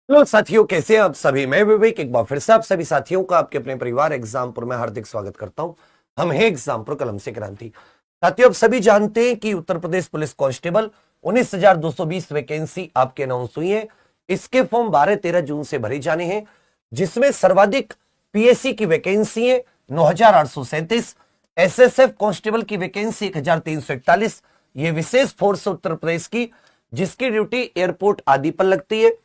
Hello साथियों, कैसे हैं आप सभी। मैं विवेक एक बार फिर से आप सभी साथियों का आपके अपने परिवार एग्जामपुर में हार्दिक स्वागत करता हूं। हम हैं एग्जामपुर कलम से क्रांति। साथियों, आप सभी जानते हैं कि Uttar Pradesh police constable 19,220 vacancy आपके अनाउंस हुई है। इसके फॉर्म 12-13 जून से भरे जाने हैं, जिसमें सर्वाधिक पीएससी की वैकेंसी है 9,837। एसएसएफ कांस्टेबल की वैकेंसी 1,341। ये विशेष फोर्स उत्तर प्रदेश की, जिसकी ड्यूटी एयरपोर्ट आदि पर लगती है।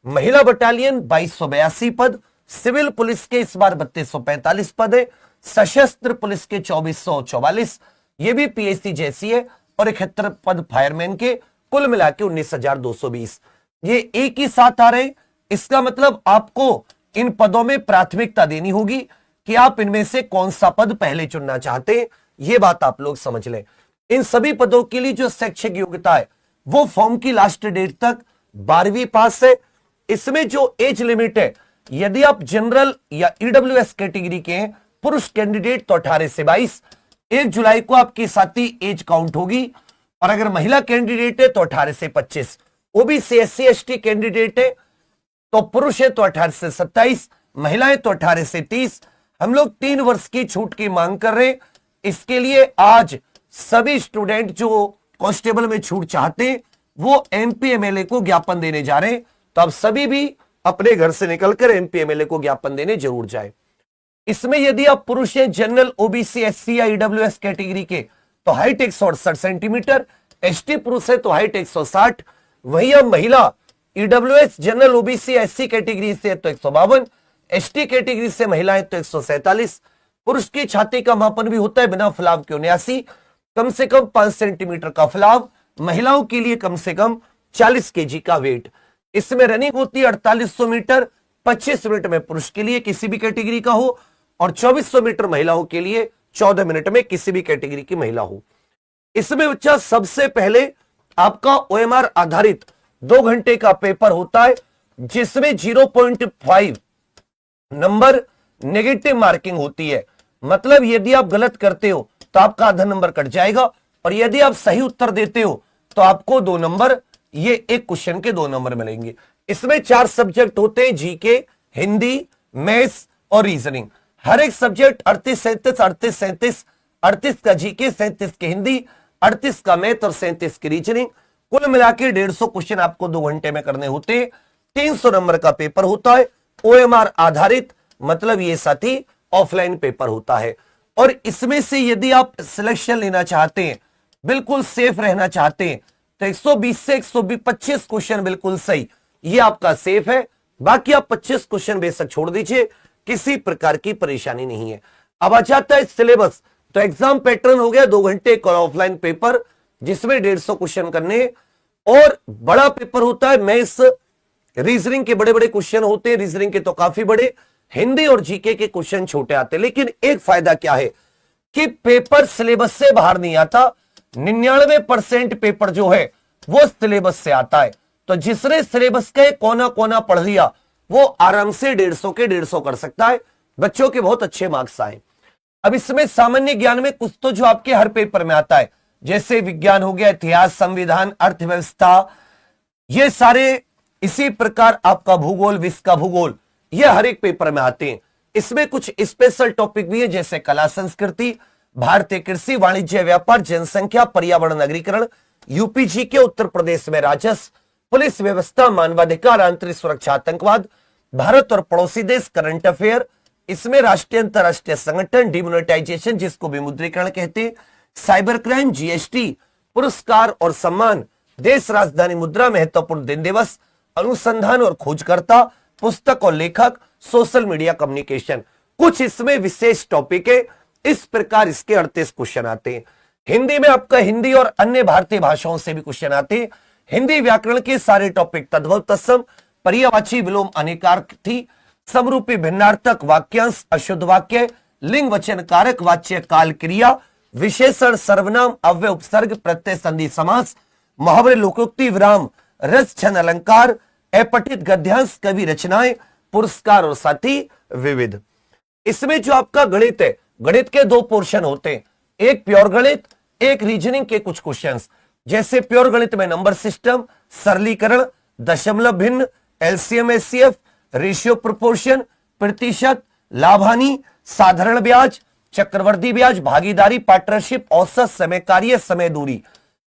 महिला बटालियन 2282 पद, सिविल पुलिस के इस बार 3245 पद है, सशस्त्र पुलिस के 2444, ये भी पीएससी जैसी है, और 71 पद फायरमैन के, कुल मिला के 19,220। ये एक ही साथ आ रहे। इसका मतलब आपको इन पदों में प्राथमिकता देनी होगी कि आप इनमें से कौन सा पद पहले चुनना चाहते हैं। यह बात आप लोग समझ लें। इन सभी पदों के लिए जो शैक्षिक योग्यता है वो फॉर्म की लास्ट डेट तक 12वीं पास है। इसमें जो एज लिमिट है, यदि आप जनरल या ईडब्ल्यूएस कैटेगरी के हैं पुरुष कैंडिडेट तो 18 से 22, 1 जुलाई को आपकी साथी एज काउंट होगी। और अगर महिला कैंडिडेट है तो 18 से 25, ओबीसी एससी एसटी कैंडिडेट है तो पुरुष है तो 18 से 27, महिलाएं तो 18 से 30। हम लोग 3 वर्ष की छूट की मांग कर रहे हैं। इसके लिए आज सभी स्टूडेंट जो कांस्टेबल में छूट चाहते हैं वो एमपी एमएलए को ज्ञापन देने जा रहे हैं। तो आप सभी भी अपने घर से निकलकर एमपी एमएलए को ज्ञापन देने जरूर जाए। इसमें यदि आप पुरुष हैं, जनरल ओबीसी एससी या ईडब्ल्यूएस कैटेगरी के, तो हाइट 168 सेंटीमीटर, एसटी पुरुष है तो हाइट 160। वहीं अब महिला EWS general OBC SC category से तो 152, एसटी कैटेगरी से महिलाएं तो 147। पुरुष की छाती का मापन भी होता है बिना फलाव के 79, कम से कम 5 सेंटीमीटर का फलाव। महिलाओं के लिए कम से कम 40 केजी का वेट। इसमें रनिंग होती है 4800 मीटर, 25 मिनट में पुरुष के लिए किसी भी कैटेगरी का हो, और 2400 मीटर महिलाओं के लिए 14 मिनट में किसी भी कैटेगरी की महिला हो। इसमें बच्चा सबसे पहले आपका ओएमआर आधारित 2 घंटे का पेपर होता है, जिसमें 0.5 नंबर नेगेटिव मार्किंग होती है। मतलब यदि आप गलत करते हो तो आपका आधा नंबर कट जाएगा, और यदि आप सही उत्तर देते हो तो आपको 2 नंबर, ये एक क्वेश्चन के 2 नंबर मिलेंगे। इसमें 4 सब्जेक्ट होते हैं, जीके, हिंदी, मैथ्स और रीजनिंग। हर एक सब्जेक्ट 38 37 38 37, 38 का जीके, 37 की हिंदी, 38 का मैथ और 37 की रीजनिंग। कुल मिलाकर 150 क्वेश्चन आपको 2 घंटे में करने होते हैं। 300 नंबर का पेपर होता है, ओएमआर आधारित, मतलब ये साथी ऑफलाइन पेपर होता है। और इसमें से यदि आप सिलेक्शन लेना चाहते हैं, बिल्कुल सेफ रहना चाहते हैं, तो 120 से 125 क्वेश्चन बिल्कुल सही, ये आपका सेफ है। बाकी आप 25 क्वेश्चन बेशक छोड़ दीजिए, किसी प्रकार की परेशानी नहीं है। अब आ जाता है सिलेबस। तो एग्जाम पैटर्न हो गया 2 घंटे का ऑफलाइन पेपर, जिसमें 150 क्वेश्चन करने, और बड़ा पेपर होता है मैथ्स, रीजनिंग के बड़े बड़े क्वेश्चन होते हैं, रीजनिंग के तो काफी बड़े, हिंदी और जीके के क्वेश्चन छोटे आते हैं। लेकिन एक फायदा क्या है कि पेपर सिलेबस से बाहर नहीं आता। 99% पेपर जो है वो सिलेबस से आता है। तो जिसने सिलेबस के कोना कोना पढ़ लिया वो आराम से 150 के 150 कर सकता है। बच्चों के बहुत अच्छे मार्क्स आए। अब इसमें सामान्य ज्ञान में कुछ तो जो आपके हर पेपर में आता है, जैसे विज्ञान हो गया, इतिहास, संविधान, अर्थव्यवस्था, ये सारे। इसी प्रकार आपका भूगोल, विश्व का भूगोल, ये हर एक पेपर में आते हैं। इसमें कुछ स्पेशल टॉपिक भी है, जैसे कला संस्कृति, भारतीय कृषि, वाणिज्य व्यापार, जनसंख्या, पर्यावरण, नगरीकरण, यूपीजी के, उत्तर प्रदेश में राजस्व, पुलिस व्यवस्था, मानवाधिकार, आंतरिक सुरक्षा, आतंकवाद, भारत और पड़ोसी देश, करंट अफेयर। इसमें राष्ट्रीय अंतरराष्ट्रीय संगठन, डिमोनेटाइजेशन जिसको विमुद्रीकरण कहते हैं, साइबर क्राइम, जीएसटी, पुरस्कार और सम्मान, देश राजधानी मुद्रा, महत्वपूर्ण दिन दिवस, अनुसंधान और खोजकर्ता, पुस्तक और लेखक, सोशल मीडिया कम्युनिकेशन। कुछ इसमें विशेष टॉपिक है। इस प्रकार इसके 38 क्वेश्चन आते हैं। हिंदी में आपका हिंदी और अन्य भारतीय भाषाओं से भी क्वेश्चन आते हैं। हिंदी व्याकरण के सारे टॉपिक, तद्भव, तत्सम, पर्यायवाची, विलोम, अनेकार्थी, समरूपी, भिन्नार्थक, वाक्यांश, अशुद्ध वाक्य, लिंग वचन कारक, वाच्य, काल, क्रिया, विशेषण, सर्वनाम, अव्यय, उपसर्ग, प्रत्यय, संधि, समास, मुहावरे, लोकोक्ति, विराम, रस, छंद, अलंकार, अपठित गद्यांश, कवि रचनाएं, पुरस्कार और साथी विविध। इसमें जो आपका गणित है, गणित के 2 पोर्शन होते हैं, एक प्योर गणित, एक रीजनिंग के कुछ क्वेश्चंस। जैसे प्योर गणित में नंबर सिस्टम, सरलीकरण, दशमलव भिन्न, एलसीएम एचसीएफ, रेशियो प्रोपोर्शन, प्रतिशत, लाभ हानि, साधारण ब्याज, चक्रवर्ती ब्याज, भागीदारी, पार्टनरशिप, औसत, समय कार्य, समय दूरी,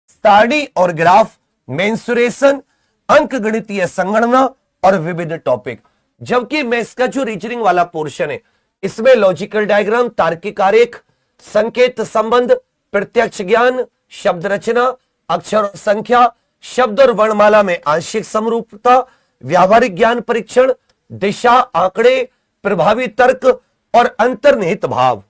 सारणी और ग्राफ, मेंसुरेशन, अंक गणितीय संगणना और विविध टॉपिक। जबकि मैथ्स का जो रीजनिंग वाला पोर्शन है इसमें लॉजिकल डायग्राम, तार्किक आरेख, संकेत संबंध, प्रत्यक्ष ज्ञान, शब्द रचना, अक्षर और संख्या, शब्द और वर्णमाला में आंशिक समरूपता, व्यावहारिक ज्ञान परीक्षण, दिशा, आंकड़े, प्रभावी तर्क और अंतर्निहित भाव।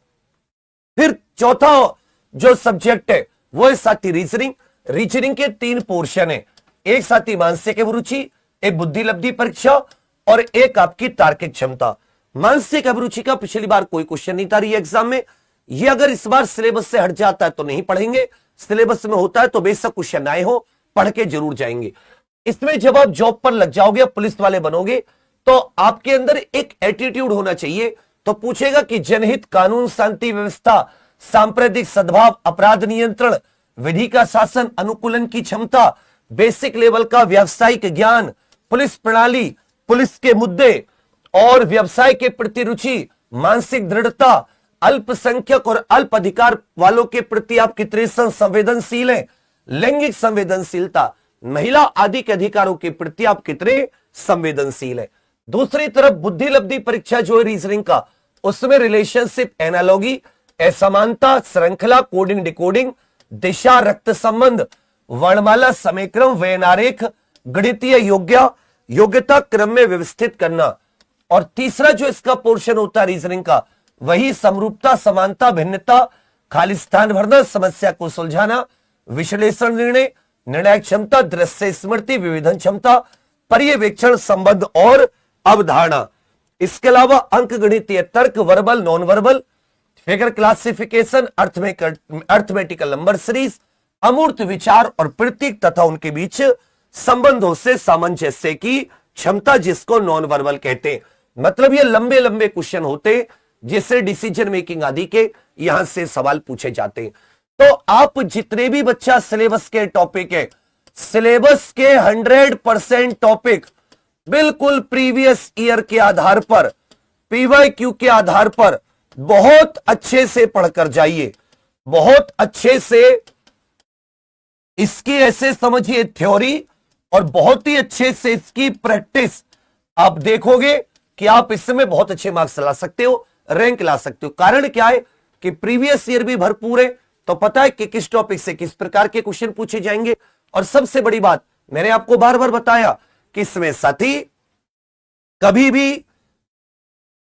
फिर चौथा जो सब्जेक्ट है वो है साथी रीजनिंग। रीजनिंग के 3 पोर्शन है, एक साथी मानसिक अभिरुचि, एक बुद्धि लब्धि परीक्षा और एक आपकी तार्किक क्षमता। मानसिक अभिरुचि का पिछली बार कोई क्वेश्चन नहीं था री एग्जाम में, ये अगर इस बार सिलेबस से हट जाता है तो नहीं पढ़ेंगे, सिलेबस में होता है तो बेशक क्वेश्चन आए हो पढ़ के जरूर जाएंगे। इसमें जब आप जॉब पर लग जाओगे, पुलिस वाले बनोगे, तो आपके अंदर एक एटीट्यूड होना चाहिए। तो पूछेगा कि जनहित, कानून, शांति व्यवस्था, सांप्रदायिक सद्भाव, अपराध नियंत्रण, विधि का शासन, अनुकूलन की क्षमता, बेसिक लेवल का व्यावसायिक ज्ञान, पुलिस प्रणाली, पुलिस के मुद्दे और व्यवसाय के प्रति रुचि, मानसिक दृढ़ता, अल्पसंख्यक और अल्प अधिकार वालों के प्रति आप कितने संवेदनशील हैं, लैंगिक संवेदनशीलता, महिला आदि के अधिकारों के प्रति आप कितने संवेदनशील हैं। दूसरी तरफ बुद्धि लब्धि परीक्षा जो है रीजनिंग का, उसमें रिलेशनशिप, एनालॉगी, असमानता, श्रृंखला, कोडिंग डिकोडिंग, दिशा, रक्त संबंध, वर्णमाला, समीकरण, व्ययनारेख, गणितीय योग्यता क्रम में व्यवस्थित करना। और तीसरा जो इसका पोर्शन होता है रीजनिंग का, वही समरूपता, समानता, भिन्नता, खाली स्थान भरना, समस्या को सुलझाना, विश्लेषण निर्णय, निर्णायक क्षमता, दृश्य स्मृति, विविधन क्षमता, पर्यवेक्षण, संबंध और अवधारणा। इसके अलावा अंक गणितीय तर्क, verbal, non verbal, figure classification, arithmetical number series, अमूर्त विचार और प्रतीक तथा उनके बीच संबंधों से सामंजस्य की क्षमता, जिसको नॉन वर्बल कहते हैं। मतलब ये लंबे लंबे क्वेश्चन होते जिससे डिसीजन मेकिंग आदि के यहां से सवाल पूछे जाते हैं। तो आप जितने भी बच्चा सिलेबस के टॉपिक है, सिलेबस के 100% टॉपिक बिल्कुल प्रीवियस ईयर के आधार पर, पीवाईक्यू के आधार पर बहुत अच्छे से पढ़कर जाइए, बहुत अच्छे से इसकी ऐसे समझिए थ्योरी और बहुत ही अच्छे से इसकी प्रैक्टिस। आप देखोगे कि आप इसमें बहुत अच्छे मार्क्स ला सकते हो, रैंक ला सकते हो। कारण क्या है कि प्रीवियस ईयर भी भरपूर है, तो पता है कि किस टॉपिक से किस प्रकार के क्वेश्चन पूछे जाएंगे। और सबसे बड़ी बात, मैंने आपको बार बार बताया कि इसमें साथी कभी भी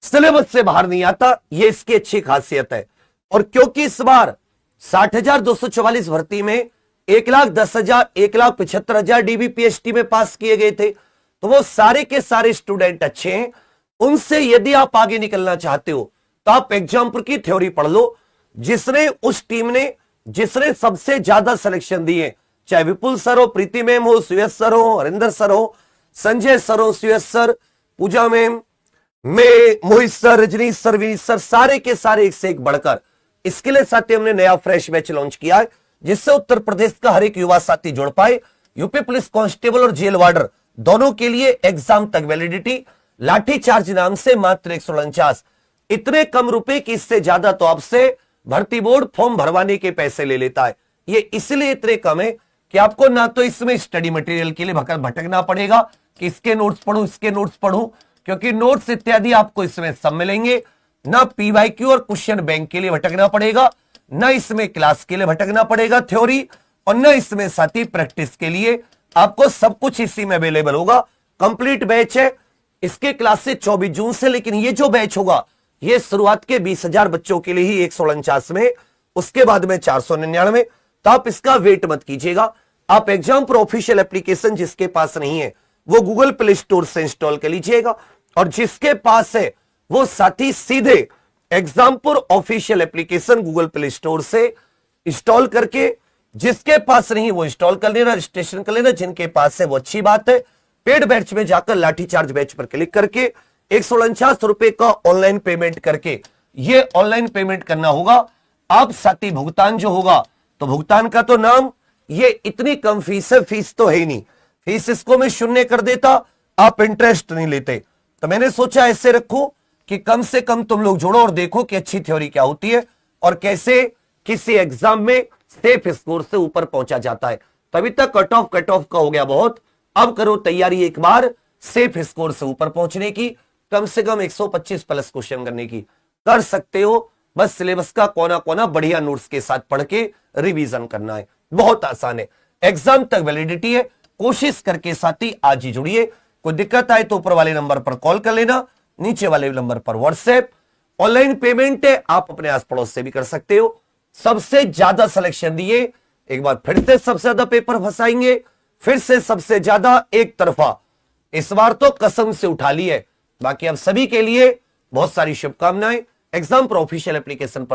सिलेबस से बाहर नहीं आता, यह इसकी अच्छी खासियत है। और क्योंकि इस बार 60,244 भर्ती में 1,10,000, 1,75,000 डीबी पीएचडी में पास किए गए थे, तो वो सारे के सारे स्टूडेंट अच्छे हैं। उनसे यदि आप आगे निकलना चाहते हो तो आप एग्जाम्पल की थ्योरी पढ़ लो। जिसने उस टीम ने जिसने सबसे ज्यादा सिलेक्शन दिए, चाहे विपुल सर हो, प्रीति मैम हो, सुयस सर हो, हरिंदर सर हो, संजय सर हो, सुयस सर, पूजा मैम, मैं, Mohit sir, Rajneesh sir, Vineet sir, सारे के सारे एक से एक बढ़कर। इसके लिए साथी हमने नया फ्रेश बैच लॉन्च किया है, जिससे उत्तर प्रदेश का हर एक युवा साथी जुड़ पाए। यूपी पुलिस कांस्टेबल और जेल वार्डर दोनों के लिए एग्जाम तक वैलिडिटी, लाठी चार्ज नाम से मात्र 149, इतने कम रुपए कि इससे ज्यादा तो आपसे भर्ती बोर्ड फॉर्म भरवाने के पैसे ले लेता है। ये इसलिए इतने कम है कि आपको ना तो इसमें स्टडी मटेरियल के लिए भटकना पड़ेगा कि इसके नोट्स पढ़ूं, इसके नोट्स पढ़ूं, क्योंकि नोट्स इत्यादि आपको इसमें सब मिलेंगे। ना पीवाईक्यू और क्वेश्चन बैंक के लिए भटकना पड़ेगा, ना इसमें क्लास के लिए भटकना पड़ेगा थ्योरी, और ना इसमें साथी प्रैक्टिस के लिए। आपको सब कुछ इसी में अवेलेबल होगा। कंप्लीट बैच है, इसके क्लासेस 24 जून से, लेकिन ये जो बैच होगा ये शुरुआत के 20,000 बच्चों के लिए ही 149 में, उसके बाद में 499। तो आप इसका वेट मत कीजिएगा। आप एग्जाम पर ऑफिशियल एप्लीकेशन जिसके पास नहीं है वो गूगल प्ले स्टोर से इंस्टॉल कर लीजिएगा, और जिसके पास है वो साथी सीधे Exampur official application Google play store से इंस्टॉल करके, जिसके पास नहीं वो इंस्टॉल कर लेना, रजिस्ट्रेशन कर लेना। जिनके पास है वो अच्छी बात है। पेड बैच में जाकर लाठी चार्ज बैच पर क्लिक करके 149 रुपए का ऑनलाइन पेमेंट करके ये ऑनलाइन पेमेंट करना होगा। आप साथी भुगतान जो होगा, तो भुगतान का तो नाम, ये इतनी कम फीस है, फीस तो है ही नहीं, फीस इसको मैं शून्य कर देता आप इंटरेस्ट नहीं लेते। तो मैंने सोचा ऐसे रखूं कि कम से कम तुम लोग जुड़ो और देखो कि अच्छी थ्योरी क्या होती है और कैसे किसी एग्जाम में सेफ स्कोर से ऊपर पहुंचा जाता है। तभी तक कट ऑफ का हो गया बहुत। अब करो तैयारी एक बार सेफ स्कोर से ऊपर पहुंचने की, कम से कम 125 प्लस क्वेश्चन करने की। कर सकते हो, बस सिलेबस का कोना कोना बढ़िया नोट्स के साथ पढ़ के रिवीजन करना है। बहुत आसान है, एग्जाम तक वैलिडिटी है। कोशिश करके साथी आज ही जुड़िए। कोई दिक्कत आए तो ऊपर वाले नंबर पर कॉल कर लेना, नीचे वाले नंबर पर व्हाट्सएप। ऑनलाइन पेमेंट है, आप अपने आस पड़ोस से भी कर सकते हो। सबसे ज्यादा सिलेक्शन दिए, एक बार फिर से सबसे ज्यादा पेपर फंसाएंगे, फिर से सबसे ज्यादा एक तरफा। इस बार तो कसम से उठा ली है। बाकी आप सभी के लिए बहुत सारी शुभकामनाएं। एग्जाम प्रो ऑफिशियल एप्लीकेशन पर